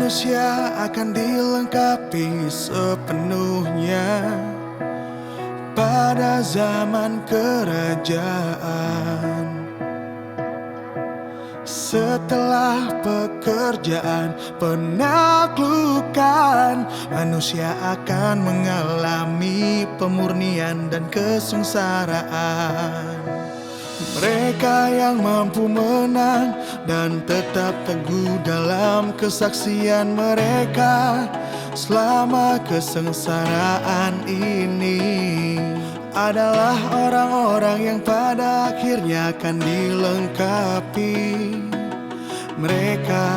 manusia akan dilengkapi sepenuhnya pada zaman kerajaan. Setelah pekerjaan penaklukan, manusia akan mengalami pemurnian dan kesengsaraan. Mereka yang mampu menang dan tetap teguh dalam kesaksian mereka selama kesengsaraan ini adalah orang-orang yang pada akhirnya akan dilengkapi. Mereka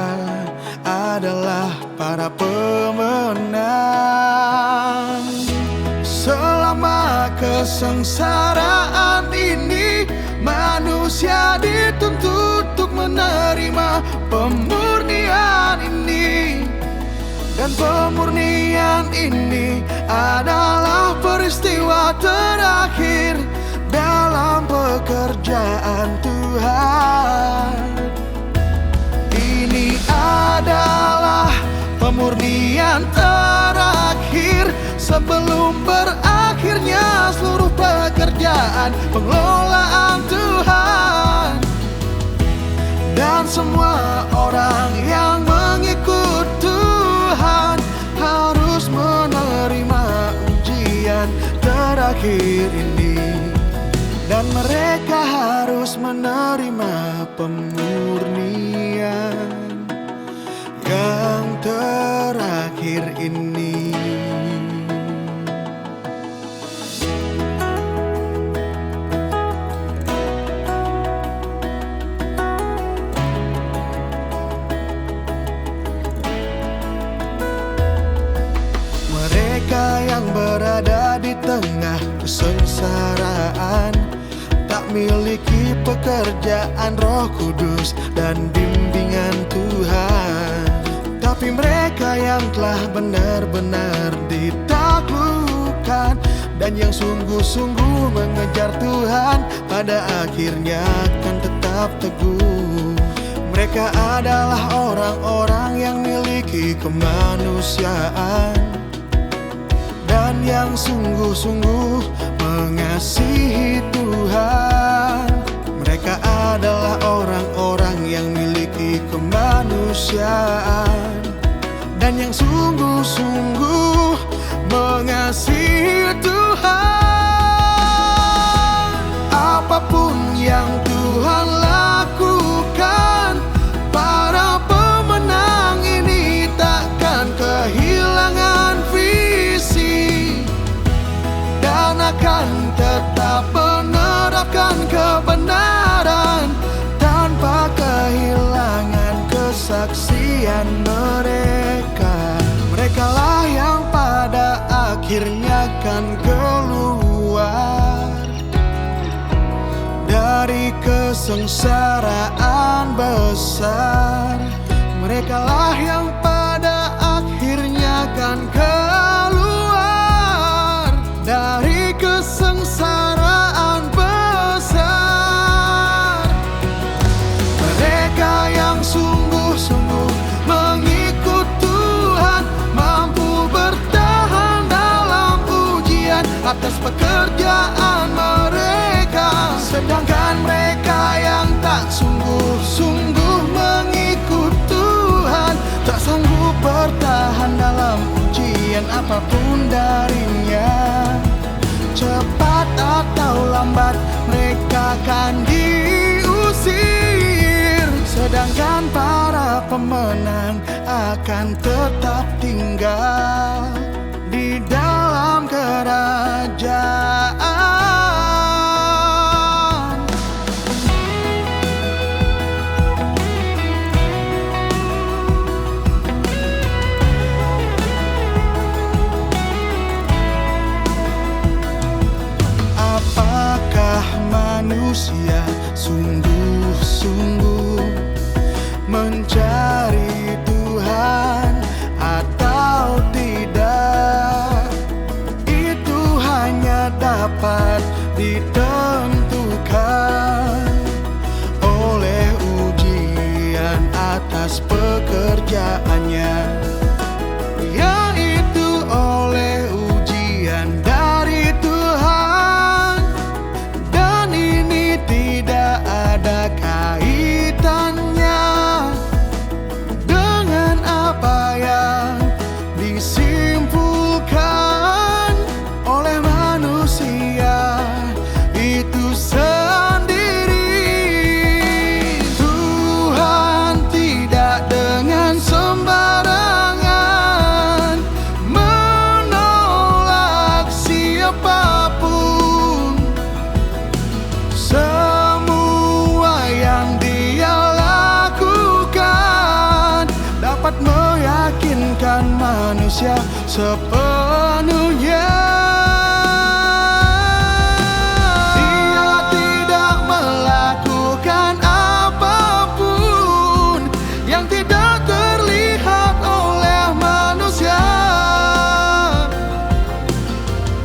adalah para pemenang. Selama kesengsaraan ini, manusia dituntut untuk menerima pemurnian ini. Dan pemurnian ini adalah peristiwa terakhir dalam pekerjaan Tuhan. Ini adalah pemurnian terakhir sebelum berakhirnya seluruh pekerjaan pengelolaan Tuhan. Dan semua orang yang mengikut Tuhan harus menerima ujian terakhir ini. Dan mereka harus menerima pemurnian yang terakhir ini. Mereka yang berada di tengah kesengsaraan tak miliki pekerjaan Roh Kudus dan bimbingan Tuhan. Tapi mereka yang telah benar-benar ditaklukkan dan yang sungguh-sungguh mengejar Tuhan pada akhirnya akan tetap teguh. Mereka adalah orang-orang yang miliki kemanusiaan dan yang sungguh-sungguh mengasihi Tuhan. Mereka adalah orang-orang yang miliki kemanusiaan dan yang sungguh-sungguh mengasihi Tuhan. Apapun yang Tuhan lakukan, para pemenang ini takkan kehilangan visi dan akan tetap menerapkan kebenaran tanpa kehilangan kesaksian mereka. Merekalah yang pada akhirnya akan keluar dari kesengsaraan besar. Merekalah yang pada akhirnya akan keluar dari kesengsaraan besar. Mereka yang sungguh-sungguh mengikut Tuhan mampu bertahan dalam ujian atas pekerjaan mereka. Sedangkan mereka yang tak sungguh-sungguh mengikut Tuhan tak sanggup bertahan dalam ujian apapun darinya. Cepat atau lambat mereka akan diusir. Sedangkan para pemenang akan tetap tinggal di dalam kerajaan. Apakah manusia sungguh-sungguh mencari Tuhan manusia sepenuhnya. Dia tidak melakukan apapun yang tidak terlihat oleh manusia,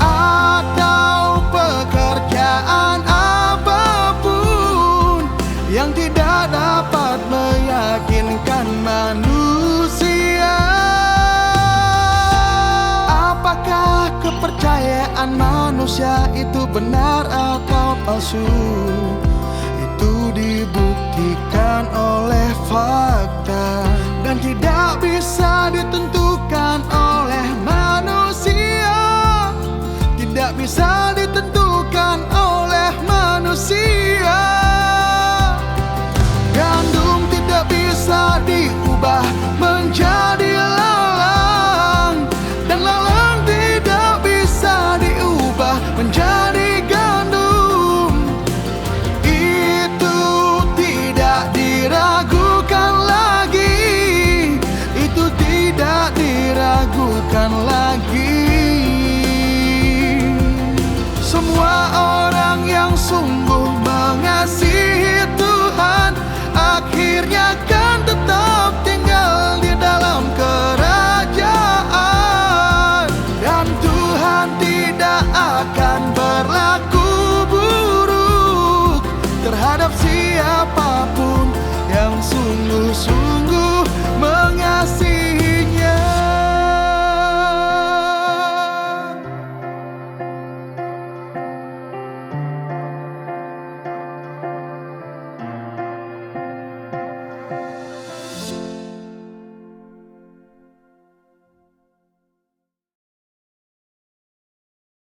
atau pekerjaan apapun yang tidak dapat meyakinkan manusia. Apakah kepercayaan manusia itu benar atau palsu? Itu dibuktikan oleh fakta dan tidak bisa ditentukan oleh manusia. Tidak bisa